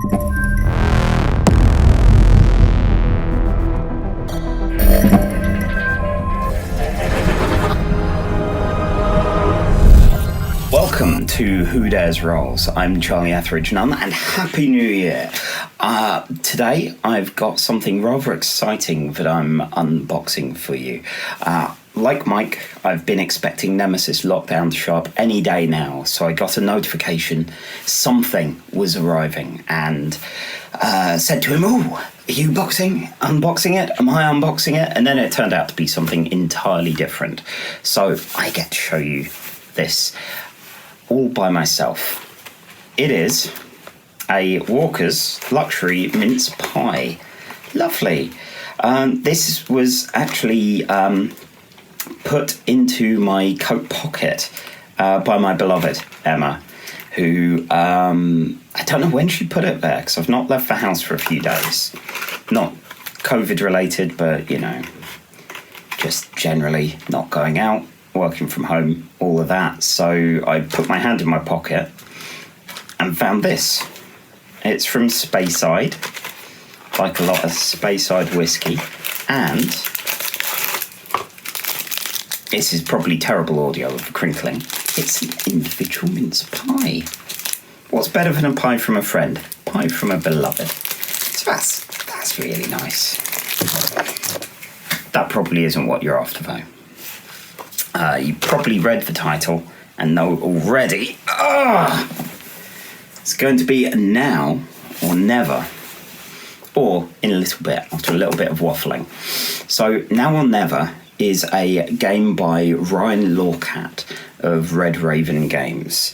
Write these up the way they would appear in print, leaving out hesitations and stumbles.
Welcome to Who Dares Rolls. I'm Charlie Etheridge Nunn, and Happy New Year. Today I've got something rather exciting that I'm unboxing for you. Like Mike, I've been expecting Nemesis Lockdown to show up any day now, so I got a notification something was arriving and said to him, "Oh, are you unboxing it? Am I unboxing it?" And then it turned out to be something entirely different. So I get to show you this all by myself. It is a Walker's Luxury Mince Pie. Lovely. This was actually put into my coat pocket by my beloved Emma, who I don't know when she put it there because I've not left the house for a few days. Not COVID related, but just generally not going out, working from home, all of that. So I put my hand in my pocket and found this. It's from Speyside, like a lot of Speyside whiskey, and this is probably terrible audio of the crinkling. It's an individual mince pie. What's better than a pie from a friend? Pie from a beloved. So that's really nice. That probably isn't what you're after, though. You probably read the title and know already. It's going to be Now or Never, or in a little bit, after a little bit of waffling. So Now or Never is a game by Ryan Laukat of Red Raven Games.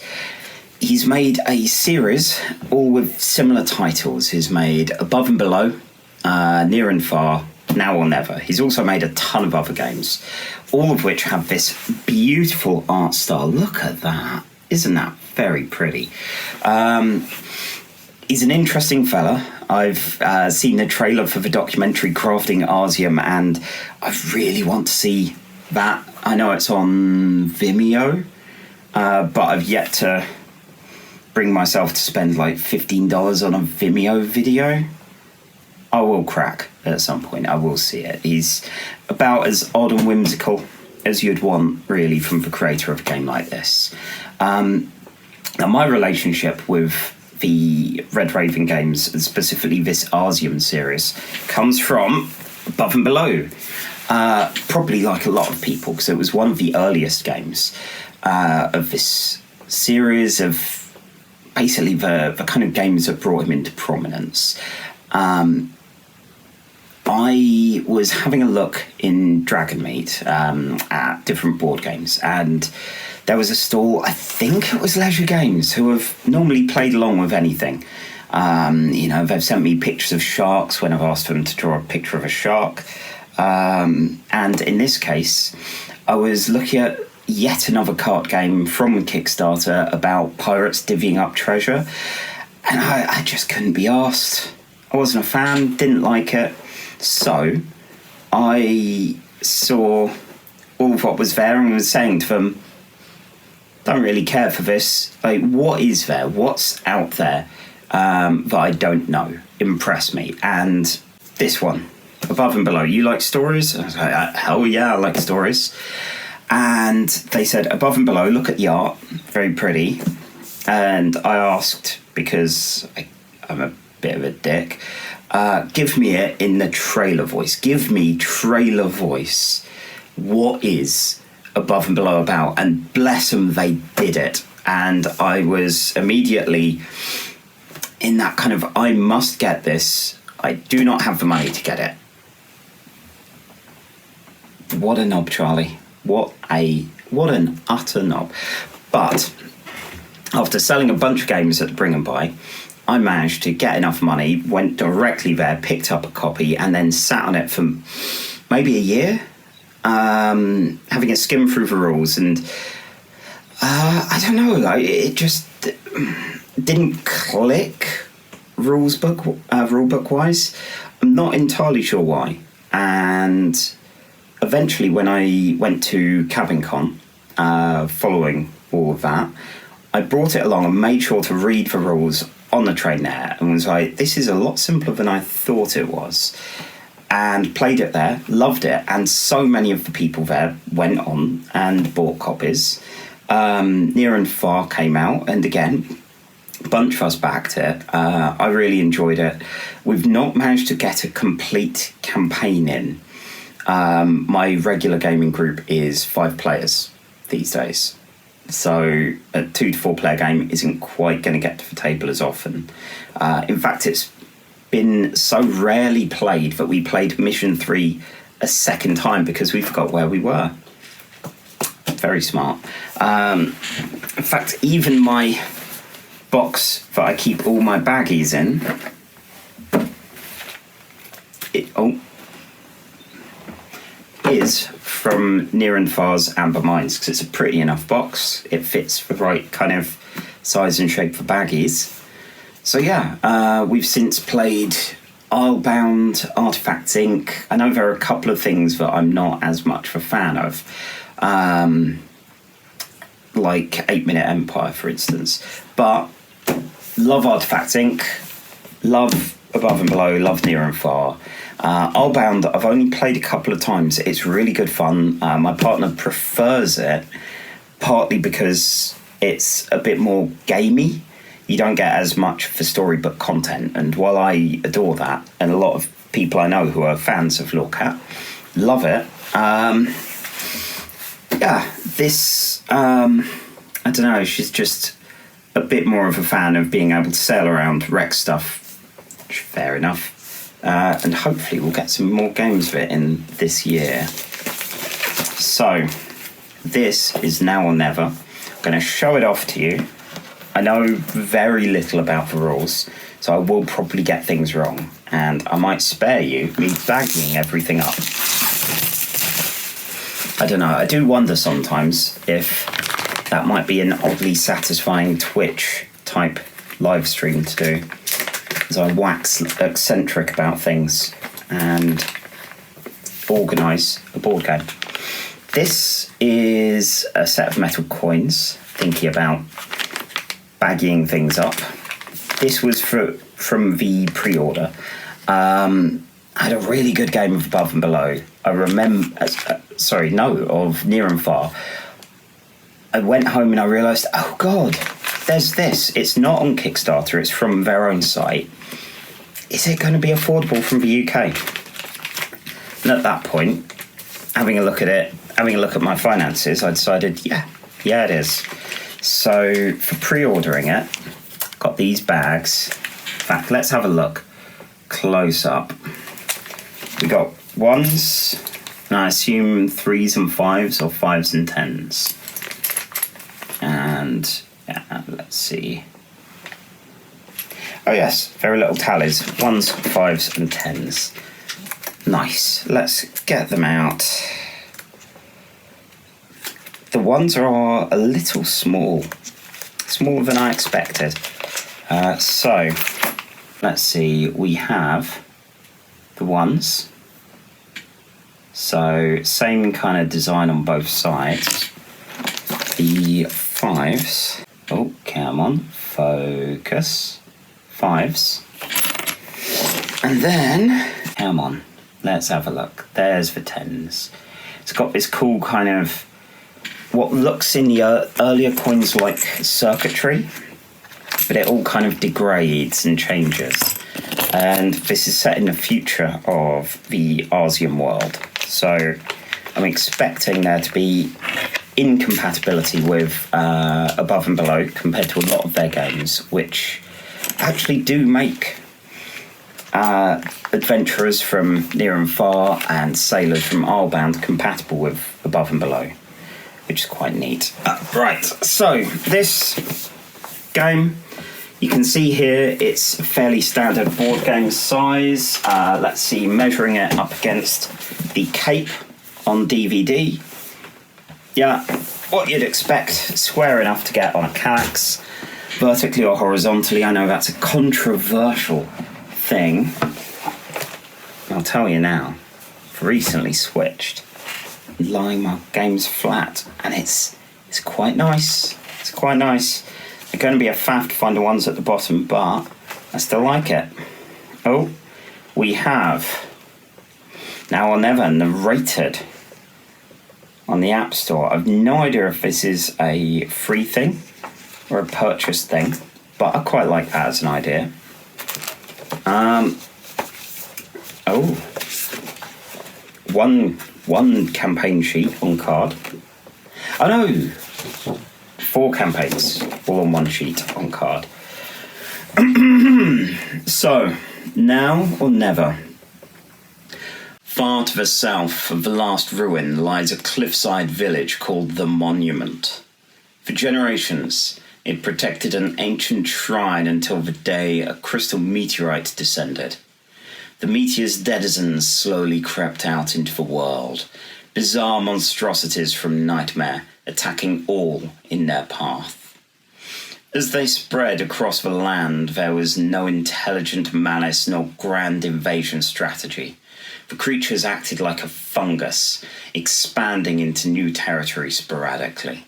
He's made a series, all with similar titles. He's made Above and Below, Near and Far, Now or Never. He's also made a ton of other games, all of which have this beautiful art style. Look at that. Isn't that very pretty? He's an interesting fella. I've seen the trailer for the documentary Crafting Arsium, and I really want to see that. I know it's on Vimeo, but I've yet to bring myself to spend like $15 on a Vimeo video. I will crack at some point. I will see it. He's about as odd and whimsical as you'd want, really, from the creator of a game like this. Now, my relationship with the Red Raven games, and specifically this Arsium series, comes from Above and Below. Probably like a lot of people, because it was one of the earliest games of this series of basically the kind of games that brought him into prominence. I was having a look in Dragonmeat at different board games, and there was a stall, I think it was Leisure Games, who have normally played along with anything. They've sent me pictures of sharks when I've asked them to draw a picture of a shark. And in this case, I was looking at yet another card game from Kickstarter about pirates divvying up treasure, and I just couldn't be arsed. I wasn't a fan, didn't like it. So I saw all of what was there and was saying to them, don't really care for this. Like, what is there? What's out there that I don't know? Impress me. And this one, Above and Below. You like stories? I was like, hell yeah, I like stories. And they said, Above and Below, look at the art. Very pretty. And I asked, because I'm a bit of a dick, give me it in the trailer voice. Give me trailer voice. What is Above and Below about? And bless them, they did it. And I was immediately in that kind of, I must get this. I do not have the money to get it. What a knob, Charlie. What an utter knob. But after selling a bunch of games at the Bring and Buy, I managed to get enough money, went directly there, picked up a copy, and then sat on it for maybe a year, having a skim through the rules. And I don't know, it just didn't click rulebook wise. I'm not entirely sure why. And eventually, when I went to CabinCon, following all of that, I brought it along and made sure to read the rules on the train there and was like, this is a lot simpler than I thought it was. And played it there, loved it, and so many of the people there went on and bought copies. Near and Far came out, and again, a bunch of us backed it. I really enjoyed it. We've not managed to get a complete campaign in. My regular gaming group is 5 players these days. So a 2 to 4 player game isn't quite going to get to the table as often. In fact, it's been so rarely played that we played Mission 3 a second time because we forgot where we were. Very smart. In fact, even my box that I keep all my baggies in, is from Near and Far's Amber Mines, because it's a pretty enough box. It fits the right kind of size and shape for baggies. So yeah, we've since played Islebound, Artifacts Inc. I know there are a couple of things that I'm not as much of a fan of, like 8 Minute Empire, for instance. But love Artifacts Inc., love Above and Below, love Near and Far. Islebound, I've only played a couple of times. It's really good fun. My partner prefers it, partly because it's a bit more gamey. You don't get as much for storybook content, and while I adore that, and a lot of people I know who are fans of Laukat love it, this, I don't know, she's just a bit more of a fan of being able to sail around, wreck stuff, which fair enough, and hopefully we'll get some more games of it in this year. So, this is Now or Never. I'm going to show it off to you. I know very little about the rules, so I will probably get things wrong, and I might spare you me bagging everything up. I don't know, I do wonder sometimes if that might be an oddly satisfying Twitch-type live stream to do, as I wax eccentric about things and organise a board game. This is a set of metal coins, thinking about bagging things up. This was from the pre-order. I had a really good game of Above and Below. I remember, of Near and Far. I went home and I realised, oh God, there's this. It's not on Kickstarter, it's from their own site. Is it going to be affordable from the UK? And at that point, having a look at my finances, I decided, yeah, it is. So for pre-ordering it, got these bags. In fact, let's have a look close up. We got 1s, and I assume 3s and 5s, or 5s and 10s. And yeah, let's see. Oh yes, very little tallies. 1s, 5s and 10s. Nice. Let's get them out. The 1s are a little small. Smaller than I expected. So, let's see. We have the 1s. So, same kind of design on both sides. The 5s. Oh, come on. Focus. 5s. And then, come on. Let's have a look. There's the 10s. It's got this cool kind of what looks in the earlier coins like circuitry, but it all kind of degrades and changes. And this is set in the future of the Arsian world. So I'm expecting there to be incompatibility with Above and Below compared to a lot of their games, which actually do make adventurers from Near and Far and sailors from Islebound compatible with Above and Below, which is quite neat. Right, so this game, you can see here, it's a fairly standard board game size. Let's see, measuring it up against the Cape on DVD. Yeah, what you'd expect, square enough to get on a Kallax, vertically or horizontally. I know that's a controversial thing. I'll tell you now, I've recently switched, lying my games flat, and it's quite nice. It's quite nice. They're going to be a faff to find the ones at the bottom, but I still like it. Oh, we have Now or Never narrated on the App Store. I've no idea if this is a free thing or a purchase thing, but I quite like that as an idea. One campaign sheet on card. Oh no, 4 campaigns all on one sheet on card. So, Now or Never. Far to the south of the last ruin lies a cliffside village called the Monument. For generations, it protected an ancient shrine until the day a crystal meteorite descended. The meteor's denizens slowly crept out into the world, bizarre monstrosities from nightmare attacking all in their path. As they spread across the land, there was no intelligent malice nor grand invasion strategy. The creatures acted like a fungus, expanding into new territory sporadically.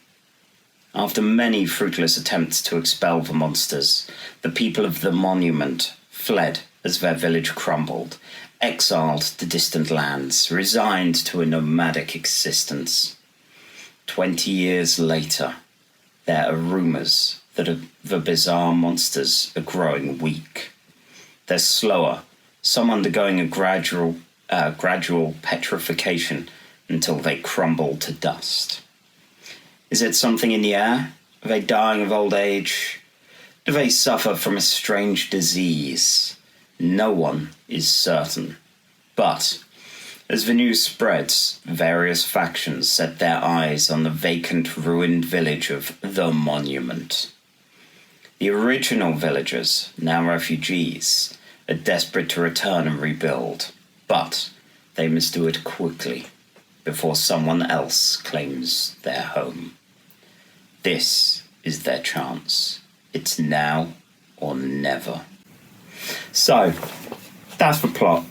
After many fruitless attempts to expel the monsters, the people of the Monument fled as their village crumbled, exiled to distant lands, resigned to a nomadic existence. 20 years later, there are rumours that the bizarre monsters are growing weak. They're slower, some undergoing a gradual petrification until they crumble to dust. Is it something in the air? Are they dying of old age? Do they suffer from a strange disease? No one is certain. But as the news spreads, various factions set their eyes on the vacant, ruined village of the Monument. The original villagers, now refugees, are desperate to return and rebuild, but they must do it quickly before someone else claims their home. This is their chance. It's now or never. So, that's the plot,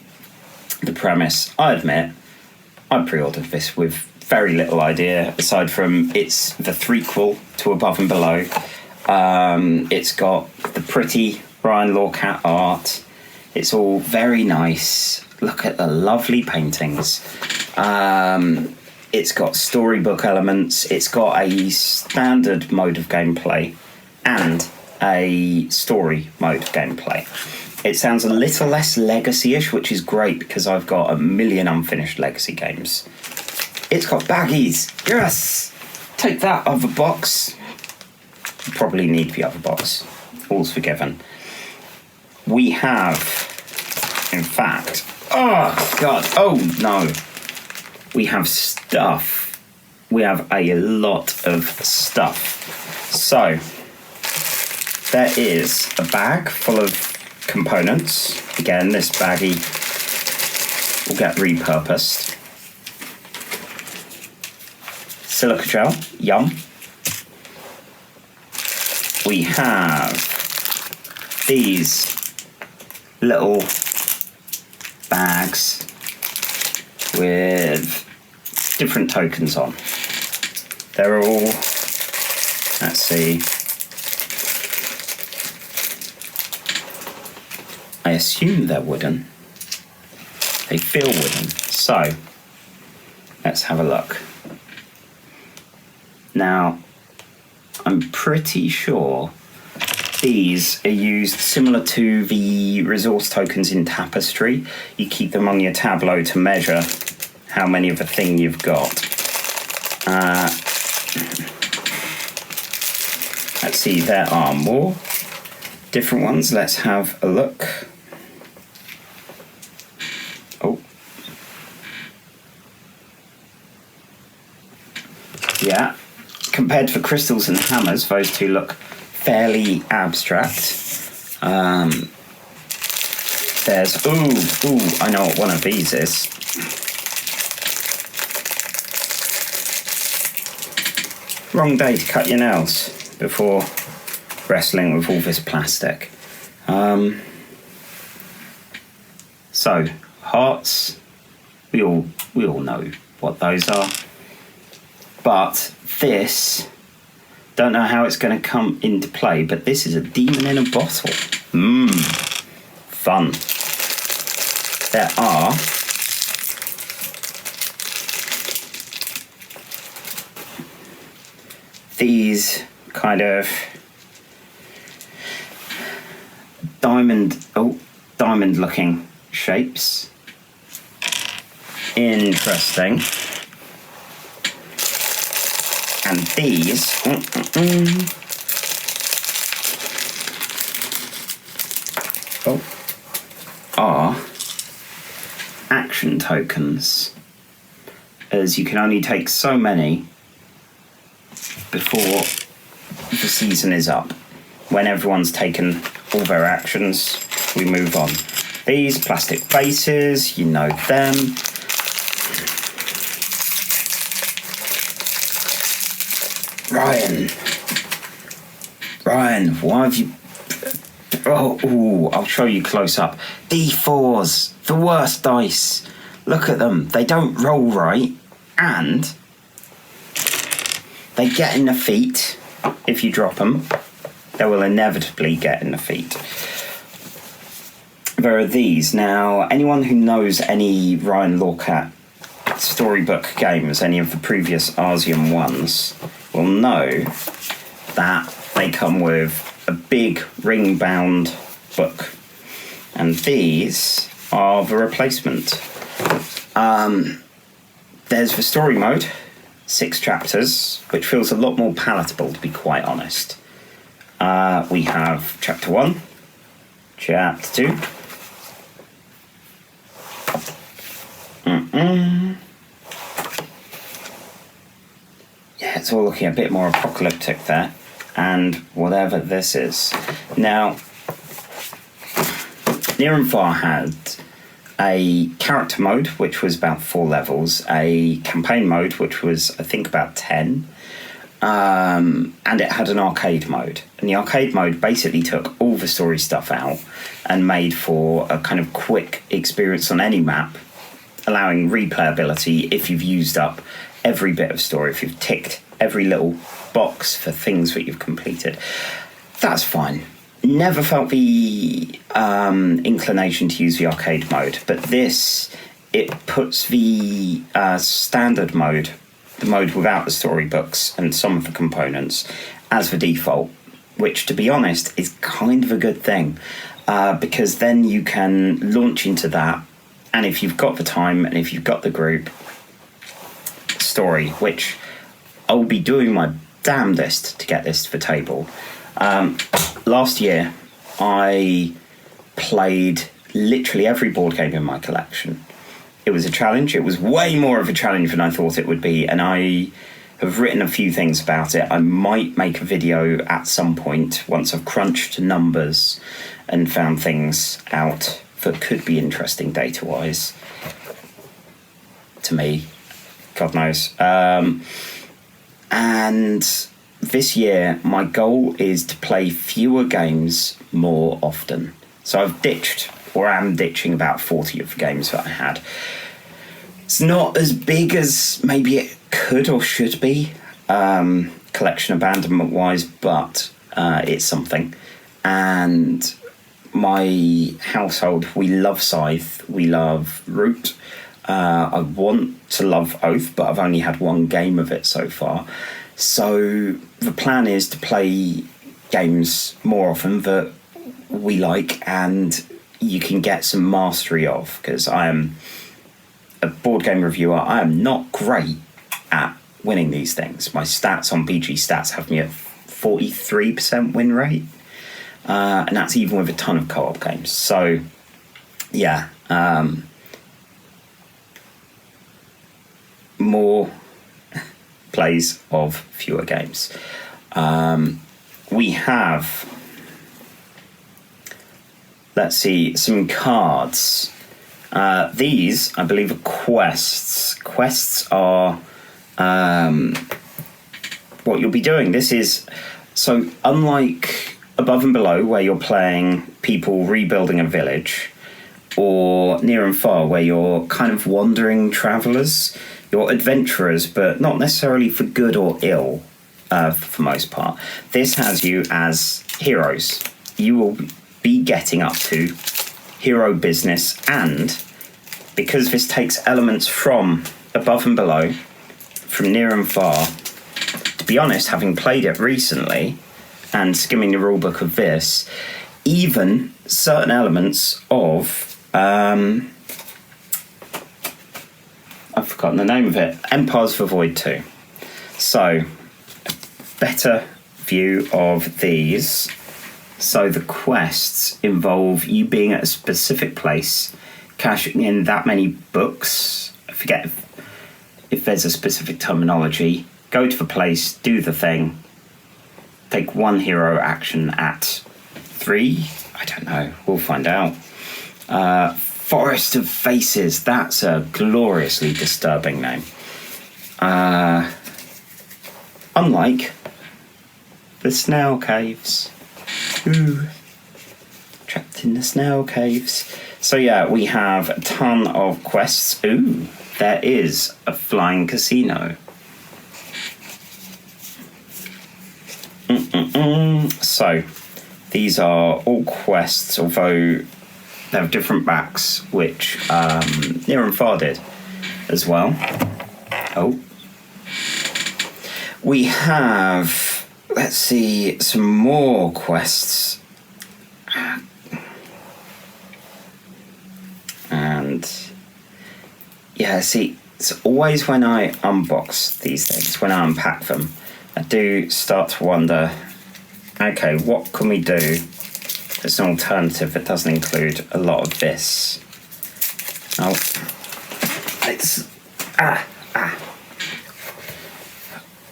the premise. I admit, I pre-ordered this with very little idea, aside from it's the threequel to Above and Below. It's got the pretty Ryan Laukat art. It's all very nice. Look at the lovely paintings. It's got storybook elements. It's got a standard mode of gameplay and a story mode gameplay. It sounds a little less legacy-ish, which is great because I've got a million unfinished legacy games. It's got baggies. Yes! Take that, other box. You probably need the other box. All's forgiven. We have, in fact... Oh, God. Oh, no. We have stuff. We have a lot of stuff. So, there is a bag full of components. Again, this baggie will get repurposed. Silica gel. Yum. We have these little bags with different tokens on. They're all, let's see, I assume they're wooden. They feel wooden. So, let's have a look. Now, I'm pretty sure these are used similar to the resource tokens in Tapestry. You keep them on your tableau to measure how many of a thing you've got. Let's see, there are more different ones. Let's have a look. Oh. Yeah. Compared to crystals and hammers, those two look fairly abstract. There's, I know what one of these is. Wrong day to cut your nails before wrestling with all this plastic. So, hearts, we all know what those are. But this Don't know how it's going to come into play, but this is a demon in a bottle. Fun. There are these kind of diamond looking shapes. Interesting. And these are action tokens, as you can only take so many before the season is up. When everyone's taken all their actions, we move on. These plastic bases, you know them. Ryan, why have you... I'll show you close up. D4s, the worst dice. Look at them. They don't roll right, and they get in the feet. If you drop them, they will inevitably get in the feet. There are these. Now, anyone who knows any Ryan Laukat storybook games, any of the previous Arsium ones, will know that they come with a big ring-bound book. And these are the replacement. There's the story mode, 6 chapters, which feels a lot more palatable, to be quite honest. We have chapter 1, chapter 2. Yeah, it's all looking a bit more apocalyptic there. And whatever this is. Now, Near and Far had a character mode, which was about 4 levels, a campaign mode, which was, I think, about 10, and it had an arcade mode. And the arcade mode basically took all the story stuff out and made for a kind of quick experience on any map, allowing replayability if you've used up every bit of story, if you've ticked every little box for things that you've completed. That's fine. Never felt the inclination to use the arcade mode, but this, it puts the standard mode, the mode without the storybooks and some of the components, as the default, which, to be honest, is kind of a good thing, because then you can launch into that, and if you've got the time and if you've got the group, story, which I'll be doing my damnedest to get this to the table. Last year, I played literally every board game in my collection. It was a challenge. It was way more of a challenge than I thought it would be, and I have written a few things about it. I might make a video at some point once I've crunched numbers and found things out that could be interesting data-wise to me. God knows. And this year, my goal is to play fewer games more often. So I've ditched, or am ditching, about 40 of the games that I had. It's not as big as maybe it could or should be, collection abandonment-wise, but it's something. And my household, we love Scythe, we love Root. I want to love Oath, but I've only had one game of it so far. So the plan is to play games more often that we like and you can get some mastery of, because I am a board game reviewer. I am not great at winning these things. My stats on PG Stats have me at 43% win rate, and that's even with a ton of co-op games. So yeah, more plays of fewer games. We have, let's see, some cards. These, I believe, are quests. Quests are what you'll be doing. This is, so unlike Above and Below, where you're playing people rebuilding a village, or Near and Far, where you're kind of wandering travellers, you're adventurers, but not necessarily for good or ill. for most part. This has you as heroes. You will be getting up to hero business, and because this takes elements from above and below, from near and far, to be honest, having played it recently and skimming the rulebook of this, even certain elements of I've forgotten the name of it, Empires for Void 2. So, better view of these. So the quests involve you being at a specific place, cashing in that many books. I forget if there's a specific terminology. Go to the place, do the thing, take one hero action at 3. I don't know. We'll find out. Forest of Faces. That's a gloriously disturbing name. Unlike the Snail Caves. Ooh. Trapped in the Snail Caves. So yeah, we have a ton of quests. Ooh, there is a flying casino. So, these are all quests, although they have different backs, which Near and Far did as well. Oh. We have, let's see, some more quests. And, yeah, see, it's always when I unbox these things, when I unpack them, I do start to wonder, okay, what can we do as an alternative that doesn't include a lot of this? Oh, it's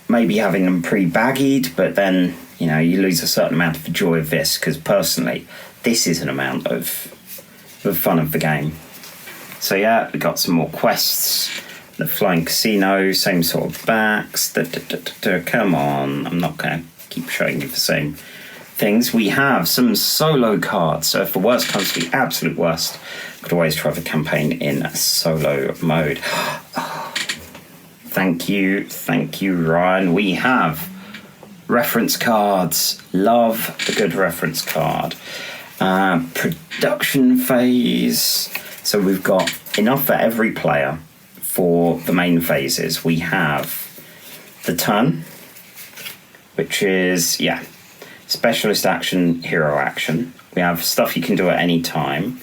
maybe having them pre-baggied, but then, you know, you lose a certain amount of the joy of this, because personally, this is an amount of fun of the game. So yeah, we got some more quests. The Flying Casino, same sort of backs. Come on, I'm not going to keep showing you the same things. We have some solo cards, so if the worst comes to the absolute worst, you could always try the campaign in solo mode. Thank you, Ryan. We have reference cards. Love a good reference card. Production phase. So we've got enough for every player for the main phases. We have the turn, which is, yeah, specialist action, hero action. We have stuff you can do at any time.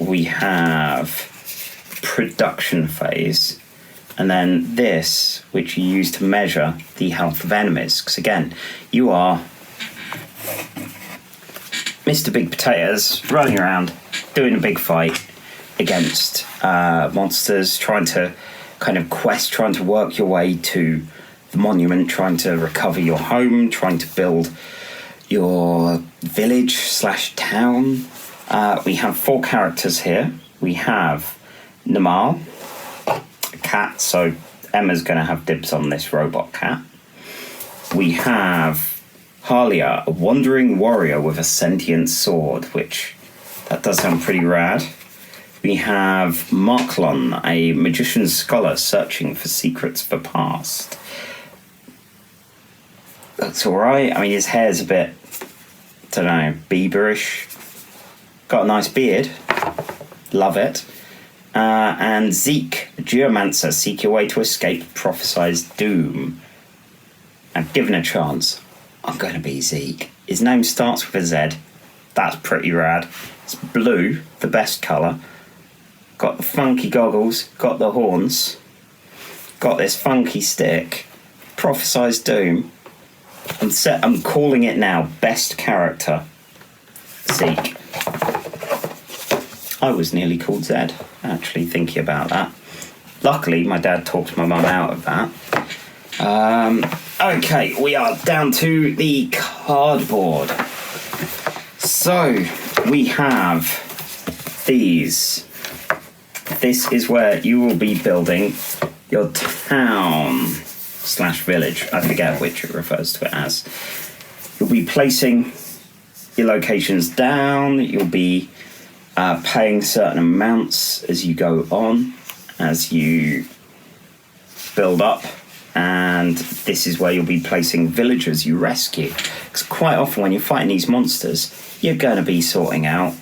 We have production phase. And then this, which you use to measure the health of enemies. Because again, you are Mr. Big Potatoes running around, doing a big fight against monsters, trying to kind of quest, trying to work your way to the monument, trying to recover your home, trying to build your village/town. We have 4 characters here. We have Namal, a cat, so Emma's going to have dibs on this robot cat. We have Halia, a wandering warrior with a sentient sword, which that does sound pretty rad. We have Marklon, a magician scholar searching for secrets of the past. That's alright. I mean, his hair's a bit, don't know, Bieberish. Got a nice beard. Love it. And Zeke, a geomancer, seek your way to escape prophesized doom. And given a chance, I'm going to be Zeke. His name starts with a Z. That's pretty rad. It's blue, the best colour. Got the funky goggles, got the horns, got this funky stick. Prophesized doom. I'm calling it now best character. Zeke. I was nearly called Zed, actually, thinking about that. Luckily, my dad talked my mum out of that. Okay, we are down to the cardboard. So, we have these. This is where you will be building your town/village. I forget which it refers to it as. You'll be placing your locations down. You'll be paying certain amounts as you go on, as you build up and this is where you'll be placing villagers you rescue. Because quite often when you're fighting these monsters, you're going to be sorting out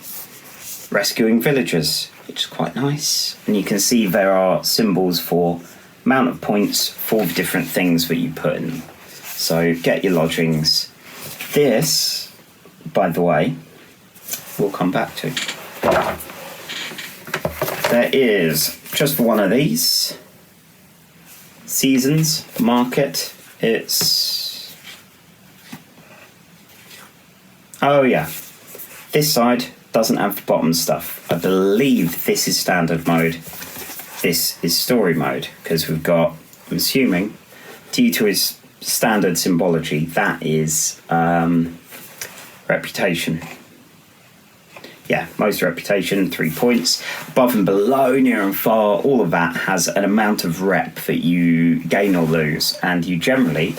rescuing villagers, which is quite nice. And you can see there are symbols for amount of points for different things that you put in. So get your lodgings. This, by the way, we'll come back to. There is, just for one of these, seasons, market. It's... oh yeah, this side doesn't have the bottom stuff. I believe this is standard mode. This is story mode, because we've got, I'm assuming, due to his standard symbology, that is reputation. Yeah, most reputation, 3 points. Above and below, near and far, all of that has an amount of rep that you gain or lose, and you generally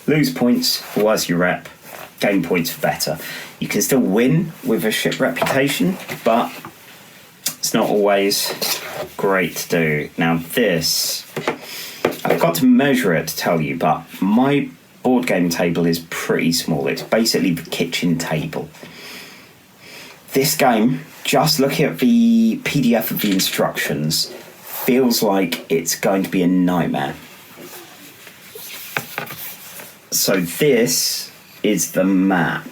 lose points for worse you rep, gain points for better. You can still win with a shit reputation, but it's not always great to do. Now this, I've got to measure it to tell you, but my board game table is pretty small. It's basically the kitchen table. This game, just looking at the PDF of the instructions, feels like it's going to be a nightmare. So this is the map.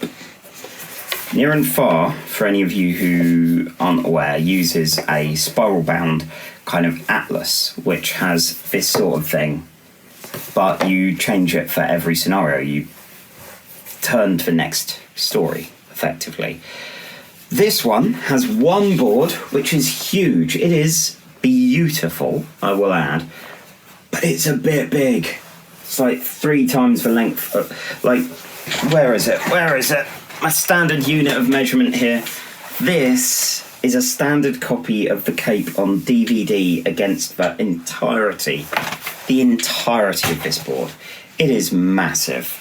Near and Far, for any of you who aren't aware, uses a spiral-bound kind of atlas, which has this sort of thing, but you change it for every scenario. You turn to the next story, effectively. This one has one board, which is huge. It is beautiful, I will add, but it's a bit big. It's like 3 times the length of, like, where is it? My standard unit of measurement here. This is a standard copy of the Cape on DVD against the entirety of this board. It is massive.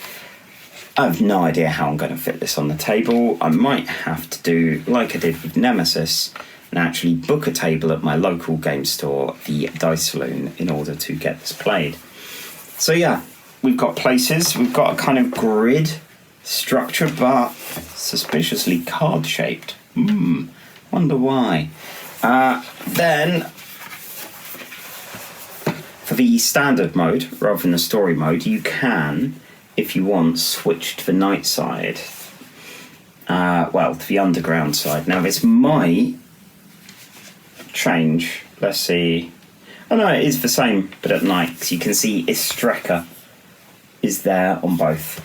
I have no idea how I'm going to fit this on the table. I might have to do like I did with Nemesis and actually book a table at my local game store, the Dice Saloon, in order to get this played. So yeah, we've got places, we've got a kind of grid structure, but suspiciously card-shaped. Wonder why. Then, for the standard mode, rather than the story mode, you can, if you want, switch to the night side. To the underground side. Now, this might change. Let's see. Oh no, it is the same, but at night. So you can see Istreca is there on both.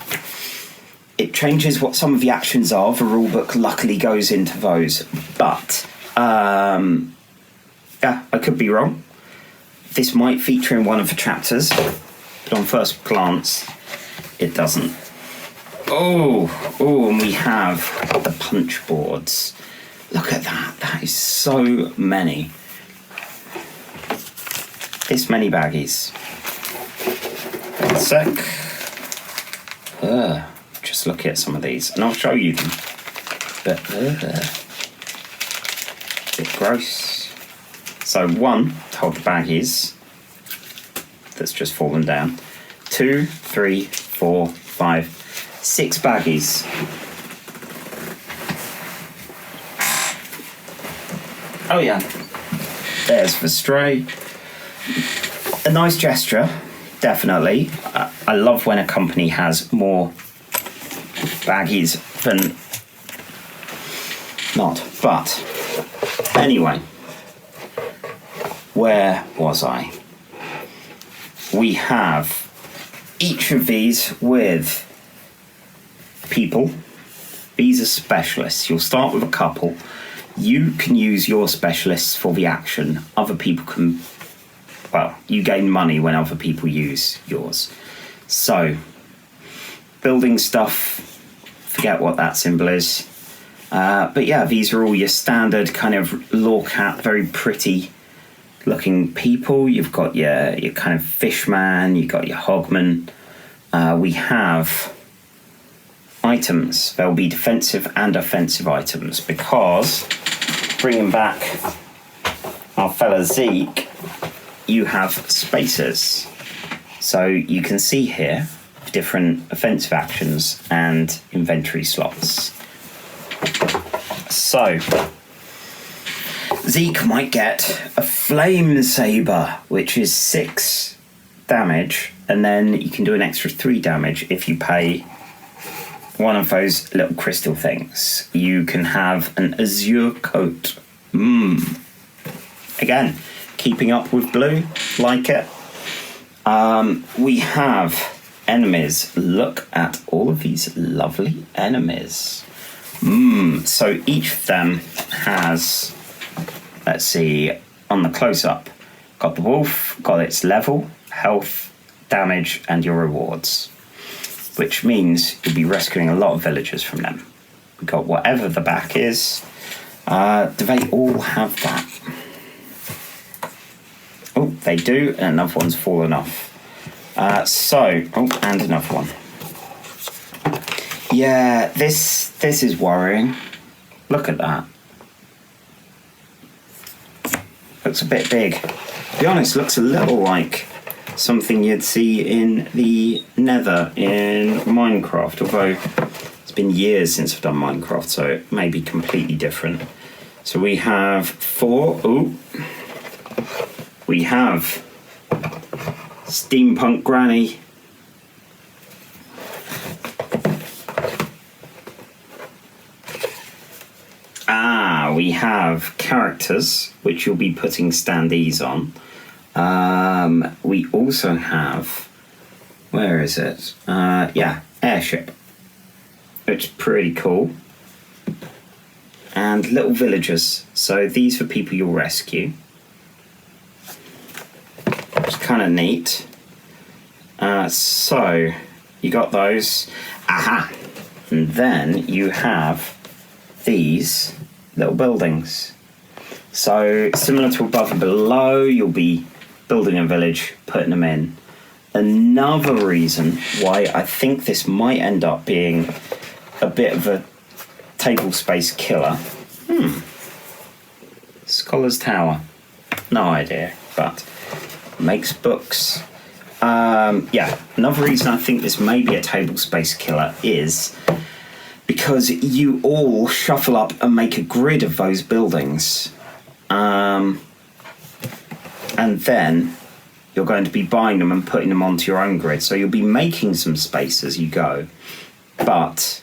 It changes what some of the actions are. The rulebook luckily goes into those. But, I could be wrong. This might feature in one of the chapters, but on first glance, it doesn't. Oh, and we have the punch boards. Look at that. That is so many. This many baggies. 1 sec. Just look at some of these, and I'll show you them. But bit gross. So 1, to hold the baggies. That's just fallen down. 2, 3, 4, 5, 6 baggies. Oh yeah, there's the stray. A nice gesture, definitely. I love when a company has more baggies than not. But anyway, where was I? We have each of these with people. These are specialists. You'll start with a couple. You can use your specialists for the action. Other people can... you gain money when other people use yours. So, building stuff, forget what that symbol is. But yeah, these are all your standard kind of Laukat, very pretty looking people. You've got your kind of fishman, you've got your hogman. We have items. There'll be defensive and offensive items because, bringing back our fella Zeke, you have spacers. So you can see here different offensive actions and inventory slots. So Zeke might get a flame saber, which is 6 damage, and then you can do an extra 3 damage if you pay one of those little crystal things. You can have an azure coat. Again, keeping up with blue, like it. We have enemies. Look at all of these lovely enemies. So each of them has, let's see, on the close-up, got the wolf, got its level, health, damage, and your rewards, which means you'll be rescuing a lot of villagers from them. We've got whatever the back is. Do they all have that? Oh, they do, and another one's fallen off. And another one. Yeah, this is worrying. Look at that. Looks a bit big. To be honest, looks a little like something you'd see in the Nether in Minecraft, although it's been years since I've done Minecraft, so it may be completely different. So we have 4. Ooh. We have Steampunk Granny. We have characters, which you'll be putting standees on. We also have, where is it? Airship, which is pretty cool. And little villagers. So these are people you'll rescue. It's kind of neat. So you got those. Aha! And then you have these little buildings. So similar to above and below, you'll be building a village, putting them in. Another reason why I think this might end up being a bit of a table space killer. Scholar's Tower. No idea, but makes books. Another reason I think this may be a table space killer is because you all shuffle up and make a grid of those buildings. And then you're going to be buying them and putting them onto your own grid. So you'll be making some space as you go. But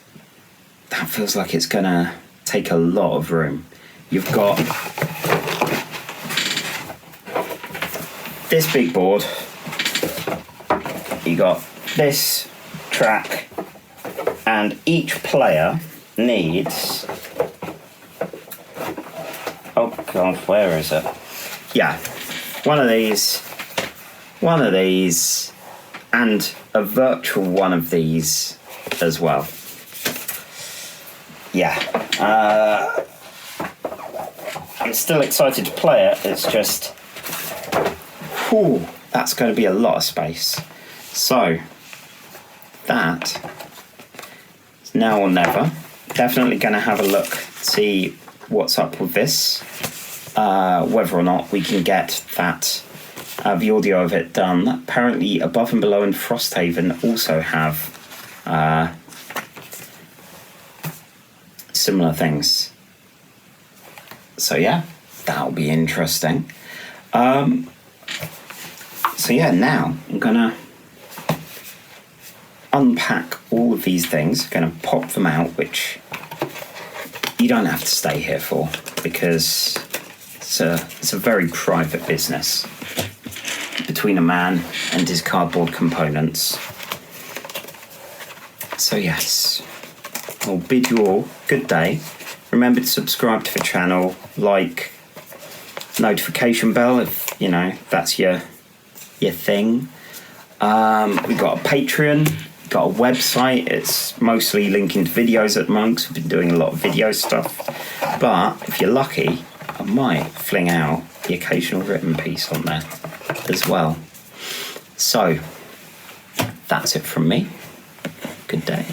that feels like it's going to take a lot of room. You've got this big board. You got this track. And each player needs... Oh God, where is it? Yeah, one of these, and a virtual one of these as well. Yeah, I'm still excited to play it. It's just, that's going to be a lot of space. So, that is now or never. Definitely going to have a look, see what's up with this, whether or not we can get that, the audio of it done. Apparently Above and Below and Frosthaven also have similar things. So yeah, that'll be interesting. So yeah, now I'm gonna unpack all of these things, gonna pop them out, which you don't have to stay here for, because it's a very private business between a man and his cardboard components. So yes, I'll bid you all good day. Remember to subscribe to the channel, like, notification bell if that's your thing. We've got a Patreon, got a website. It's mostly linking to videos at the moment, 'cause we've been doing a lot of video stuff. But if you're lucky, I might fling out the occasional written piece on there as well. So that's it from me. Good day.